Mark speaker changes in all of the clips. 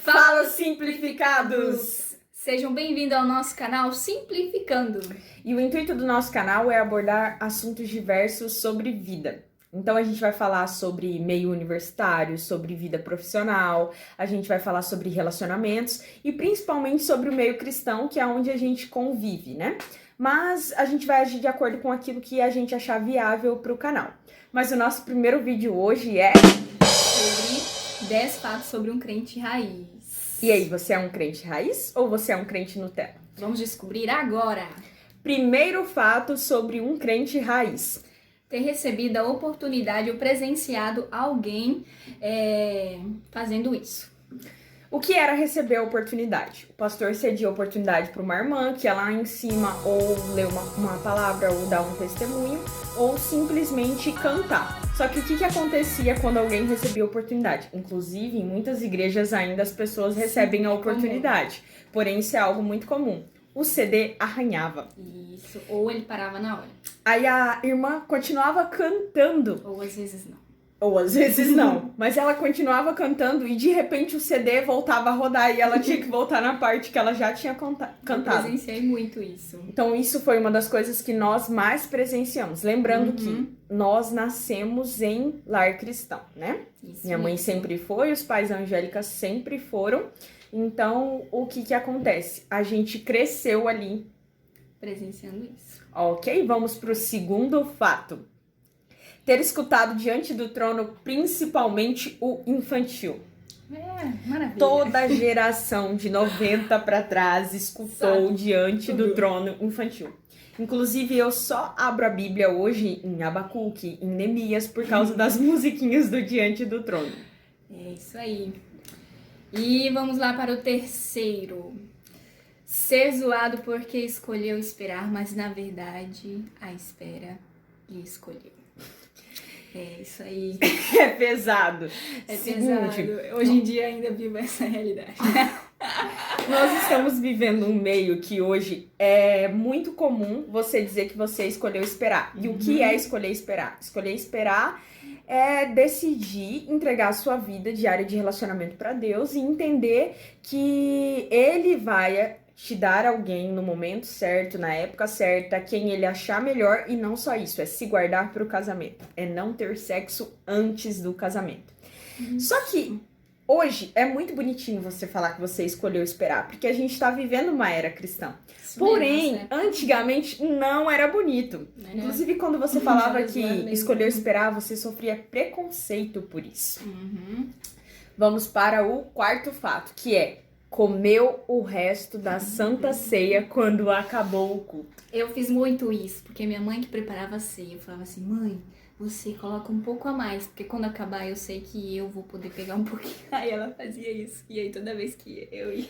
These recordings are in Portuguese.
Speaker 1: Fala, simplificados!
Speaker 2: Sejam bem-vindos ao nosso canal Simplificando.
Speaker 1: E o intuito do nosso canal é abordar assuntos diversos sobre vida. Então a gente vai falar sobre meio universitário, sobre vida profissional, a gente vai falar sobre relacionamentos e principalmente sobre o meio cristão, que é onde a gente convive, né? Mas a gente vai agir de acordo com aquilo que a gente achar viável para o canal. Mas o nosso primeiro vídeo hoje é
Speaker 2: sobre 10 fatos sobre um crente raiz.
Speaker 1: E aí, você é um crente raiz ou você é um crente Nutella?
Speaker 2: Vamos descobrir agora.
Speaker 1: Primeiro fato sobre um crente raiz.
Speaker 2: Ter recebido a oportunidade ou presenciado alguém fazendo isso.
Speaker 1: O que era receber a oportunidade? O pastor cedia a oportunidade para uma irmã que ia lá em cima ou ler uma palavra ou dar um testemunho ou simplesmente cantar. Só que o que acontecia quando alguém recebia a oportunidade? Inclusive, em muitas igrejas ainda as pessoas recebem a oportunidade. Porém, isso é algo muito comum. O CD arranhava.
Speaker 2: Isso, ou ele parava na hora.
Speaker 1: Aí a irmã continuava cantando.
Speaker 2: Ou às vezes não.
Speaker 1: Ou às vezes não, mas ela continuava cantando e de repente o CD voltava a rodar e ela tinha que voltar na parte que ela já tinha cantado.
Speaker 2: Eu presenciei muito isso.
Speaker 1: Então isso foi uma das coisas que nós mais presenciamos. Lembrando que nós nascemos em lar cristão, né?
Speaker 2: Isso
Speaker 1: Minha mãe
Speaker 2: mesmo.
Speaker 1: sempre foi, os pais angélicas sempre foram. Então o que acontece? A gente cresceu ali.
Speaker 2: Presenciando isso.
Speaker 1: Ok, vamos para o segundo fato. Ter escutado diante do trono, principalmente o infantil.
Speaker 2: Maravilha.
Speaker 1: Toda geração de 90 para trás escutou
Speaker 2: Sabe
Speaker 1: diante do
Speaker 2: tudo.
Speaker 1: trono infantil. Inclusive, eu só abro a Bíblia hoje em Abacuque, em Neemias, por causa das musiquinhas do Diante do Trono.
Speaker 2: É isso aí. E vamos lá para o terceiro. Ser zoado porque escolheu esperar, mas na verdade a espera lhe escolheu. É isso aí.
Speaker 1: É pesado.
Speaker 2: É
Speaker 1: Seguinte,
Speaker 2: pesado. Hoje em dia ainda vivo essa realidade.
Speaker 1: nós estamos vivendo um meio que hoje é muito comum você dizer que você escolheu esperar. E o que é escolher esperar? Escolher esperar é decidir entregar a sua vida diária de relacionamento para Deus e entender que Ele vai te dar alguém no momento certo, na época certa, quem ele achar melhor, e não só isso, é se guardar para o casamento, é não ter sexo antes do casamento. Só que hoje é muito bonitinho você falar que você escolheu esperar, porque a gente tá vivendo uma era cristã.
Speaker 2: Isso
Speaker 1: Porém,
Speaker 2: mesmo, né?
Speaker 1: antigamente não era bonito.
Speaker 2: Era.
Speaker 1: Inclusive, quando você falava
Speaker 2: Era
Speaker 1: que
Speaker 2: zoado mesmo.
Speaker 1: escolheu esperar, você sofria preconceito por isso.
Speaker 2: Uhum.
Speaker 1: Vamos para o quarto fato, que é comeu o resto da Santa Ceia quando acabou o culto.
Speaker 2: Eu fiz muito isso, porque minha mãe que preparava a ceia, eu falava assim, mãe, você coloca um pouco a mais, porque quando acabar eu sei que eu vou poder pegar um pouquinho. Aí ela fazia isso, e aí toda vez que eu ia...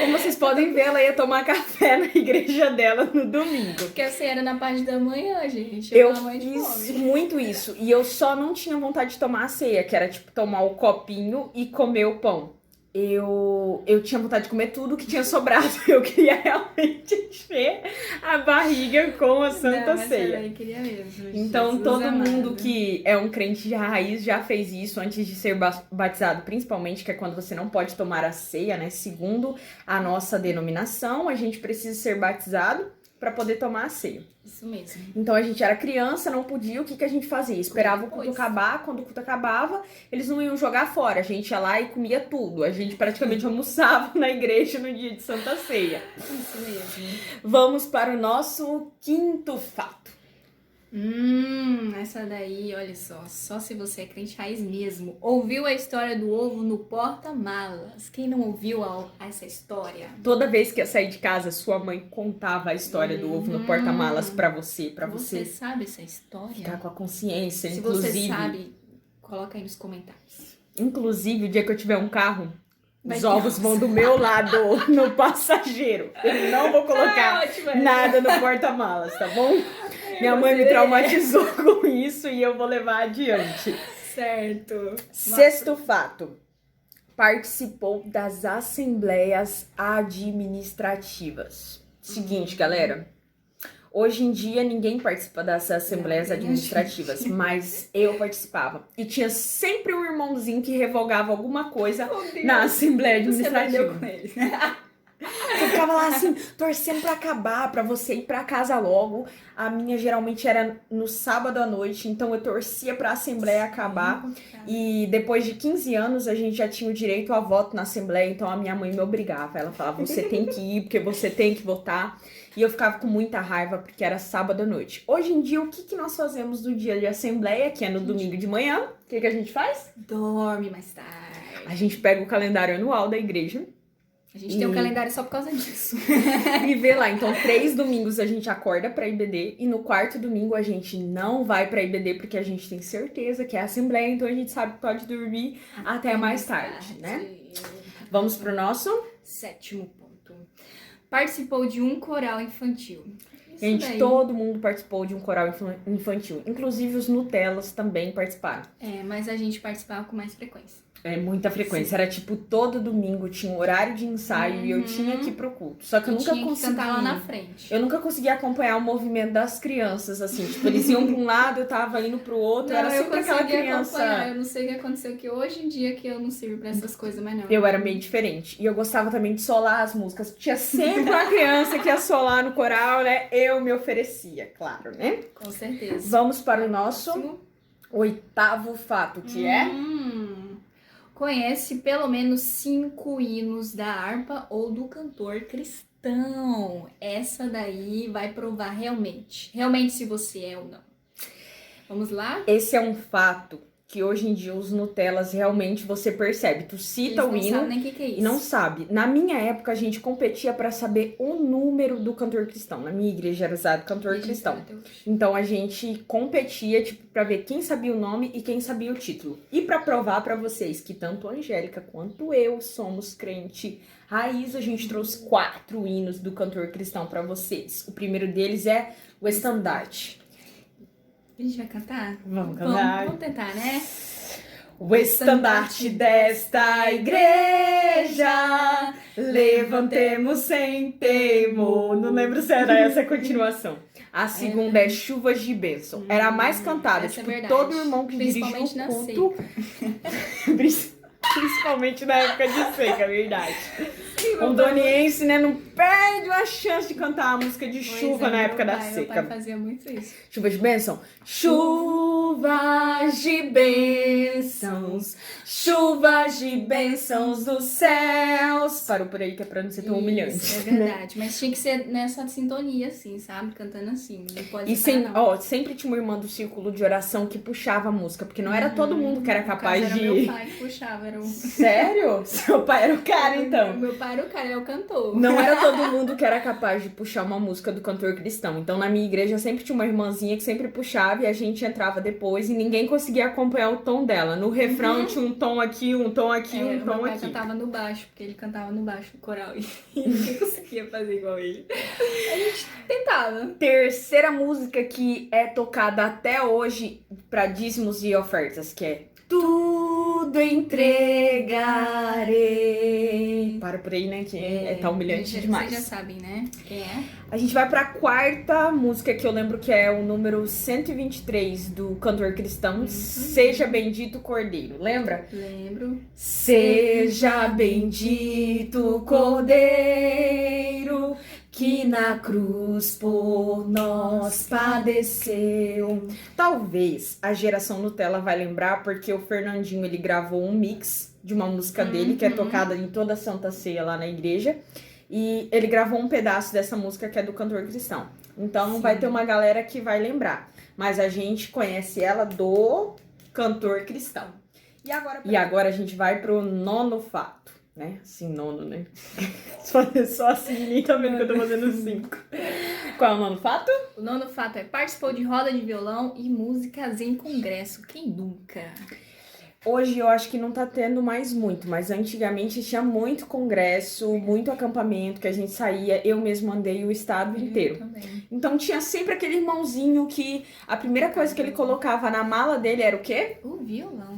Speaker 1: Como vocês podem ver, ela ia tomar café na igreja dela no domingo.
Speaker 2: Porque a ceia era na parte da manhã, gente.
Speaker 1: Eu
Speaker 2: tava de
Speaker 1: fiz
Speaker 2: fome.
Speaker 1: muito isso. E eu só não tinha vontade de tomar a ceia, que era tipo tomar o copinho e comer o pão. Eu tinha vontade de comer tudo que tinha sobrado. Eu queria realmente encher a barriga com a Santa
Speaker 2: Não,
Speaker 1: Ceia.
Speaker 2: Eu queria mesmo.
Speaker 1: Então,
Speaker 2: Jesus
Speaker 1: todo
Speaker 2: amado.
Speaker 1: mundo que é um crente de raiz já fez isso antes de ser batizado, principalmente, que é quando você não pode tomar a ceia, né? Segundo a nossa denominação, a gente precisa ser batizado para poder tomar a ceia.
Speaker 2: Isso mesmo.
Speaker 1: Então a gente era criança, não podia, o que a gente fazia? Esperava o culto
Speaker 2: Depois.
Speaker 1: acabar, quando o culto acabava, eles não iam jogar fora, a gente ia lá e comia tudo. A gente praticamente almoçava na igreja no dia de Santa Ceia.
Speaker 2: Isso mesmo.
Speaker 1: Vamos para o nosso quinto fato.
Speaker 2: Essa daí, olha só se você é crente raiz mesmo. Ouviu a história do ovo no porta-malas? Quem não ouviu essa história?
Speaker 1: Toda vez que ia sair de casa, sua mãe contava a história do ovo no porta-malas pra você
Speaker 2: Você sabe essa história?
Speaker 1: ficar com a consciência,
Speaker 2: Se
Speaker 1: inclusive.
Speaker 2: você sabe, coloca aí nos comentários.
Speaker 1: Inclusive, o dia que eu tiver um carro,
Speaker 2: Vai
Speaker 1: os
Speaker 2: ter
Speaker 1: ovos vão do meu lado, no passageiro. Eu não vou colocar
Speaker 2: ótimo,
Speaker 1: nada no porta-malas, tá bom? Minha mãe me traumatizou com isso e eu vou levar adiante.
Speaker 2: Certo.
Speaker 1: Sexto fato. Participou das assembleias administrativas. Seguinte, galera. Hoje em dia, ninguém participa das assembleias administrativas, mas eu participava. E tinha sempre um irmãozinho que revogava alguma coisa na assembleia administrativa.
Speaker 2: Você com eles, né?
Speaker 1: Você ficava lá assim, torcendo pra acabar, pra você ir pra casa logo. A minha geralmente era no sábado à noite, então eu torcia pra assembleia acabar. E depois de 15 anos, a gente já tinha o direito a voto na assembleia, então a minha mãe me obrigava. Ela falava, você tem que ir, porque você tem que votar. E eu ficava com muita raiva, porque era sábado à noite. Hoje em dia, o que nós fazemos no dia de assembleia, que é no domingo de manhã? O que a gente faz?
Speaker 2: Dorme mais tarde.
Speaker 1: A gente pega o calendário anual da igreja.
Speaker 2: A gente tem um calendário só por causa disso.
Speaker 1: E vê lá, então 3 domingos a gente acorda pra IBD e no 4º domingo a gente não vai pra IBD porque a gente tem certeza que é a assembleia, então a gente sabe que pode dormir até mais tarde, né? Vamos pro nosso
Speaker 2: 7º ponto. Participou de um coral infantil.
Speaker 1: Gente, todo mundo participou de um coral infantil, inclusive os Nutellas também participaram.
Speaker 2: Mas a gente participava com mais frequência.
Speaker 1: Muita frequência. Sim. Era tipo, todo domingo tinha um horário de ensaio e eu tinha que ir pro culto. Só que eu nunca consegui.
Speaker 2: Cantar lá na frente.
Speaker 1: Eu nunca conseguia acompanhar o movimento das crianças, assim. Tipo, eles iam pra um lado, eu tava indo pro outro. Não, era sempre aquela criança.
Speaker 2: Acompanhar. Eu não sei o que aconteceu, que hoje em dia que eu não sirvo pra essas coisas, mas não.
Speaker 1: Eu era meio diferente. E eu gostava também de solar as músicas. Tinha sempre uma criança que ia solar no coral, né? Eu me oferecia, claro, né?
Speaker 2: Com certeza.
Speaker 1: Vamos para o nosso 8º fato, que é...
Speaker 2: Conhece pelo menos 5 hinos da harpa ou do cantor cristão. Essa daí vai provar realmente se você é ou não. Vamos lá?
Speaker 1: Esse é um fato que hoje em dia os Nutellas realmente você percebe. Tu cita o hino
Speaker 2: não sabe nem o que é isso.
Speaker 1: E não sabe. Na minha época a gente competia para saber o número do cantor cristão. Na minha igreja era usado cantor cristão. Então a gente competia tipo para ver quem sabia o nome e quem sabia o título. E para provar para vocês que tanto a Angélica quanto eu somos crente raiz, a gente trouxe 4 hinos do cantor cristão para vocês. O primeiro deles é o Estandarte.
Speaker 2: A gente vai cantar?
Speaker 1: Vamos cantar.
Speaker 2: Vamos tentar, né?
Speaker 1: O estandarte desta igreja, levantemos sem temor. Não lembro se era essa a continuação. A segunda é Chuvas de Bênção. Era a mais cantada. Tipo, todo irmão que dirigiu o culto. Principalmente na época de seca, verdade. O doniense, né, não perde uma chance de cantar a música de chuva na época da seca.
Speaker 2: Meu pai fazia muito isso.
Speaker 1: Chuvas de bênção? Chuvas de bênçãos, chuvas de bênçãos dos céus. Parou por aí que é pra não ser tão humilhante.
Speaker 2: É verdade, mas tinha que ser nessa sintonia, assim, sabe? Cantando assim, não pode
Speaker 1: e sempre tinha uma irmã do círculo de oração que puxava a música, porque não era todo mundo que era capaz de...
Speaker 2: Era meu pai que puxava.
Speaker 1: Sério? Seu pai era o cara, então?
Speaker 2: Meu pai era o cara, ele é o cantor.
Speaker 1: Não era todo mundo que era capaz de puxar uma música do cantor cristão. Então, na minha igreja, sempre tinha uma irmãzinha que sempre puxava e a gente entrava depois e ninguém conseguia acompanhar o tom dela. No refrão tinha um tom aqui, um tom aqui, um tom
Speaker 2: aqui. Meu pai
Speaker 1: aqui.
Speaker 2: cantava no baixo, porque ele cantava no baixo do coral e ninguém conseguia fazer igual ele. A gente tentava.
Speaker 1: Terceira música que é tocada até hoje para dízimos e ofertas, que é Tudo entregarei. Para por aí, né? Que é tão humilhante demais.
Speaker 2: Vocês já sabem, né? Quem é?
Speaker 1: A gente vai pra 4ª música que eu lembro que é o número 123 do cantor cristão. Seja bendito Cordeiro. Lembra?
Speaker 2: Lembro.
Speaker 1: Seja bendito Cordeiro que na cruz por nós padeceu. Talvez a geração Nutella vai lembrar porque o Fernandinho ele gravou um mix de uma música dele que é tocada em toda a Santa Ceia lá na igreja e ele gravou um pedaço dessa música que é do cantor cristão. Então vai ter uma galera que vai lembrar, mas a gente conhece ela do cantor cristão. E agora a gente vai pro 9º fato. Né? Assim, 9º, né? Só assim, ninguém tá vendo que eu tô fazendo 5. Qual é o 9º fato?
Speaker 2: O 9º fato é participou de roda de violão e músicas em congresso. Quem nunca?
Speaker 1: Hoje eu acho que não tá tendo mais muito, mas antigamente tinha muito congresso, muito acampamento que a gente saía. Eu mesmo andei o estado inteiro.
Speaker 2: Também.
Speaker 1: Então tinha sempre aquele irmãozinho que a primeira coisa que ele colocava na mala dele era o quê?
Speaker 2: O violão.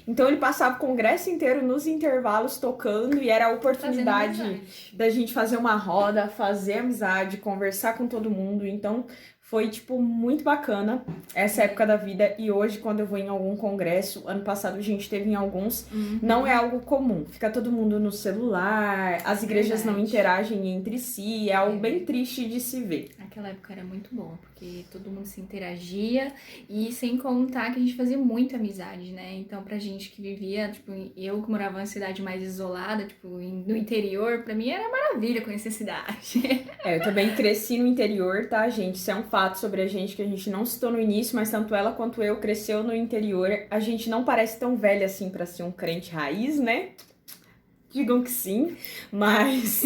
Speaker 1: Então ele passava o congresso inteiro nos intervalos tocando e era a oportunidade da gente fazer uma roda, fazer amizade, conversar com todo mundo. Então foi, tipo, muito bacana essa época da vida. E hoje, quando eu vou em algum congresso, ano passado a gente teve em alguns, não é algo comum. Fica todo mundo no celular, as igrejas não interagem entre si, é algo bem triste de se ver.
Speaker 2: Naquela época era muito bom, porque todo mundo se interagia e sem contar que a gente fazia muita amizade, né? Então, pra gente que vivia, tipo, eu que morava numa cidade mais isolada, tipo, no interior, pra mim era maravilha conhecer a cidade.
Speaker 1: Eu também cresci no interior, tá, gente? Isso é um fato sobre a gente que a gente não citou no início, mas tanto ela quanto eu cresceu no interior. A gente não parece tão velha assim pra ser um crente raiz, né? Digam que sim, mas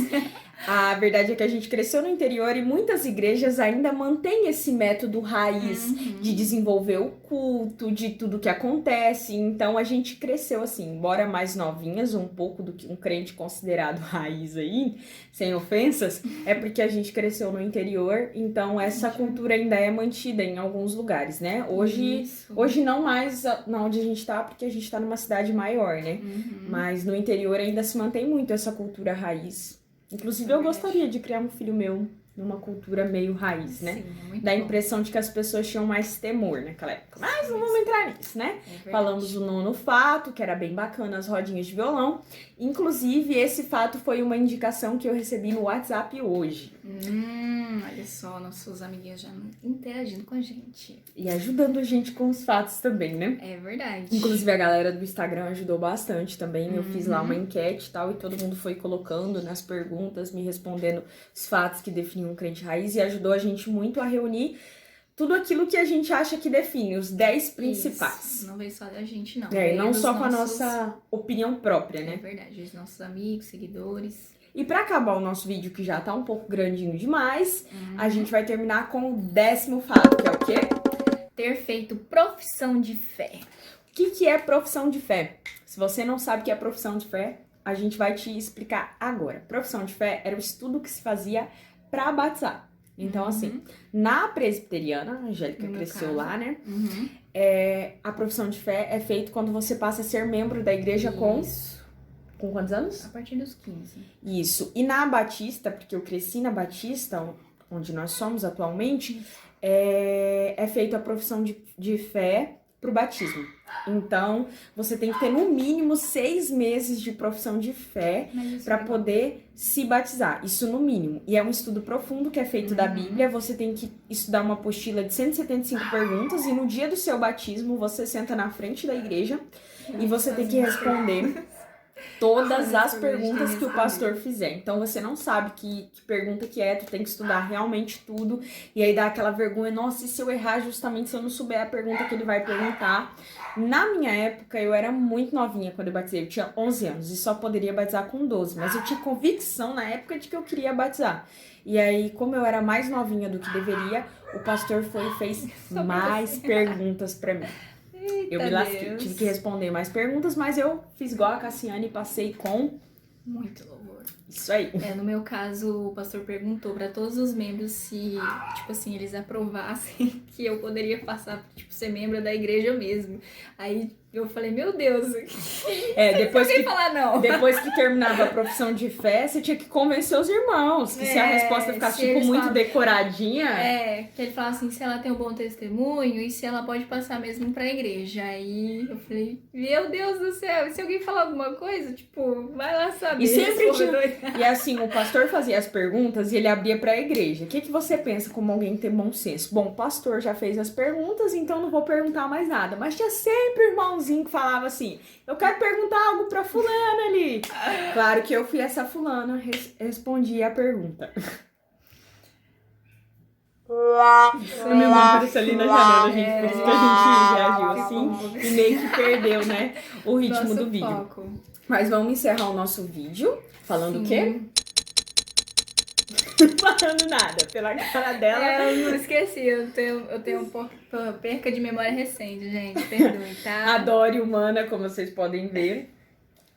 Speaker 1: a verdade é que a gente cresceu no interior e muitas igrejas ainda mantêm esse método raiz de desenvolver o culto, de tudo que acontece. Então a gente cresceu assim, embora mais novinhas, um pouco do que um crente considerado raiz aí, sem ofensas, é porque a gente cresceu no interior, então essa cultura ainda é mantida em alguns lugares, né? Hoje não mais na onde a gente tá, porque a gente tá numa cidade maior, né? Mas no interior ainda se mantém muito essa cultura raiz. Inclusive, eu gostaria de criar um filho meu numa cultura meio raiz, né?
Speaker 2: Sim,
Speaker 1: Dá a impressão de que as pessoas tinham mais temor naquela época. Mas não vamos entrar nisso, né? Falamos do nono fato, que era bem bacana, as rodinhas de violão. Inclusive, esse fato foi uma indicação que eu recebi no WhatsApp hoje.
Speaker 2: Olha só, nossos amiguinhos já interagindo com a gente.
Speaker 1: E ajudando a gente com os fatos também, né?
Speaker 2: É verdade.
Speaker 1: Inclusive, a galera do Instagram ajudou bastante também. Eu fiz lá uma enquete e tal, e todo mundo foi colocando nas perguntas, me respondendo os fatos que definiam um crente raiz, e ajudou a gente muito a reunir tudo aquilo que a gente acha que define, os 10 principais.
Speaker 2: Isso. Não veio só da gente, não.
Speaker 1: E não só com a
Speaker 2: nossos...
Speaker 1: nossa opinião própria, né?
Speaker 2: É verdade, os nossos amigos, seguidores.
Speaker 1: E pra acabar o nosso vídeo, que já tá um pouco grandinho demais, a gente vai terminar com o 10º fato, que é o quê?
Speaker 2: Ter feito profissão de fé.
Speaker 1: O que é profissão de fé? Se você não sabe o que é profissão de fé, a gente vai te explicar agora. Profissão de fé era o estudo que se fazia pra batizar. Então, assim, na presbiteriana, a Angélica cresceu lá, né? A profissão de fé é feita quando você passa a ser membro da igreja com quantos anos?
Speaker 2: A partir dos 15.
Speaker 1: Isso. E na Batista, porque eu cresci na Batista, onde nós somos atualmente, é feita a profissão de fé pro batismo. Então, você tem que ter no mínimo 6 meses de profissão de fé para poder se batizar. Isso no mínimo. E é um estudo profundo que é feito da Bíblia. Você tem que estudar uma apostila de 175 perguntas e no dia do seu batismo, você senta na frente da igreja e você tem que responder todas as perguntas que o pastor fizer. Então você não sabe que pergunta que é, tu tem que estudar realmente tudo. E aí dá aquela vergonha, nossa, e se eu errar justamente se eu não souber a pergunta que ele vai perguntar? Na minha época, eu era muito novinha quando eu batizei, eu tinha 11 anos e só poderia batizar com 12, mas eu tinha convicção na época de que eu queria batizar. E aí, como eu era mais novinha do que deveria, o pastor foi e fez mais perguntas pra mim. Eu me lasquei, tive que responder mais perguntas, mas eu fiz igual a Cassiane e passei com
Speaker 2: muito louvor.
Speaker 1: Isso aí.
Speaker 2: No meu caso, o pastor perguntou para todos os membros se, tipo assim, eles aprovassem que eu poderia passar, tipo, ser membro da igreja mesmo. Aí eu falei, meu Deus,
Speaker 1: depois que
Speaker 2: falar não.
Speaker 1: Depois que terminava a profissão de fé, você tinha que convencer os irmãos, que se a resposta ficasse, tipo, muito decoradinha...
Speaker 2: que ele falava assim, se ela tem um bom testemunho e se ela pode passar mesmo pra igreja. Aí eu falei, meu Deus do céu, se alguém falar alguma coisa, tipo, vai lá saber.
Speaker 1: E sempre tinha... E assim, o pastor fazia as perguntas e ele abria pra igreja. O que você pensa como alguém tem bom senso? Bom, o pastor já fez as perguntas, então não vou perguntar mais nada. Mas tinha sempre o irmãozinho que falava assim, eu quero perguntar algo pra fulana ali. Claro que eu fui essa fulana, respondi a pergunta. A minha mãe apareceu ali na janela, gente, por isso que a gente reagiu assim e meio que perdeu, né, o ritmo do vídeo.
Speaker 2: Foco.
Speaker 1: Mas vamos encerrar o nosso vídeo falando o quê? Falando nada, pela cara dela.
Speaker 2: Eu não esqueci, eu tenho um pouco perca de memória recente, gente, perdoe, tá?
Speaker 1: Adore humana, como vocês podem ver.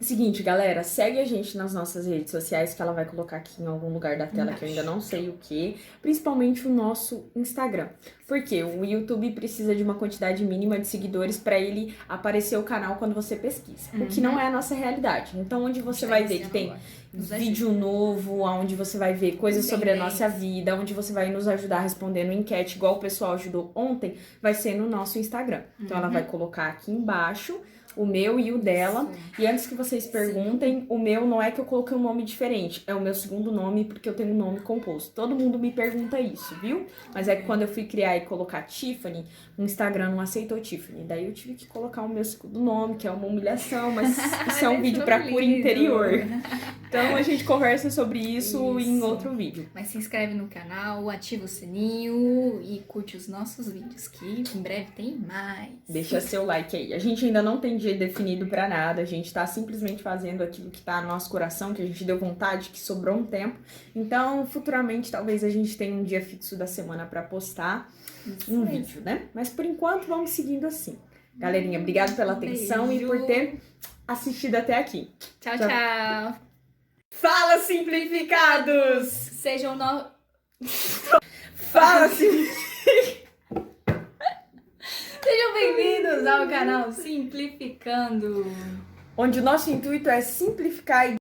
Speaker 1: Seguinte, galera, segue a gente nas nossas redes sociais, que ela vai colocar aqui em algum lugar da tela que eu ainda não sei o que, principalmente o nosso Instagram. Porque o YouTube precisa de uma quantidade mínima de seguidores para ele aparecer o canal quando você pesquisa, o que não é a nossa realidade. Então, onde você vai ver que tem vídeo novo, onde você vai ver coisas sobre a nossa vida, onde você vai nos ajudar respondendo enquete, igual o pessoal ajudou ontem, vai ser no nosso Instagram. Então, ela vai colocar aqui embaixo o meu e o dela. E antes que vocês perguntem, o meu não é que eu coloquei um nome diferente, é o meu segundo nome porque eu tenho um nome composto. Todo mundo me pergunta isso, viu? Mas é que quando eu fui criar e colocar Tiffany, o Instagram não aceitou Tiffany. Daí eu tive que colocar o meu segundo nome, que é uma humilhação, mas isso é um vídeo pra cura interior. Então a gente conversa sobre isso em outro vídeo.
Speaker 2: Mas se inscreve no canal, ativa o sininho e curte os nossos vídeos, que em breve tem mais.
Speaker 1: Deixa seu like aí. A gente ainda não tem dia definido pra nada, a gente tá simplesmente fazendo aquilo que tá no nosso coração, que a gente deu vontade, que sobrou um tempo. Então, futuramente, talvez a gente tenha um dia fixo da semana pra postar um vídeo, né? Mas por enquanto, vamos seguindo assim. Galerinha, obrigado pela atenção e por ter assistido até aqui.
Speaker 2: Tchau, tchau.
Speaker 1: Fala, simplificados!
Speaker 2: Sejam
Speaker 1: Fala, simplificados!
Speaker 2: Sejam bem-vindos ao canal Simplificando,
Speaker 1: onde o nosso intuito é simplificar e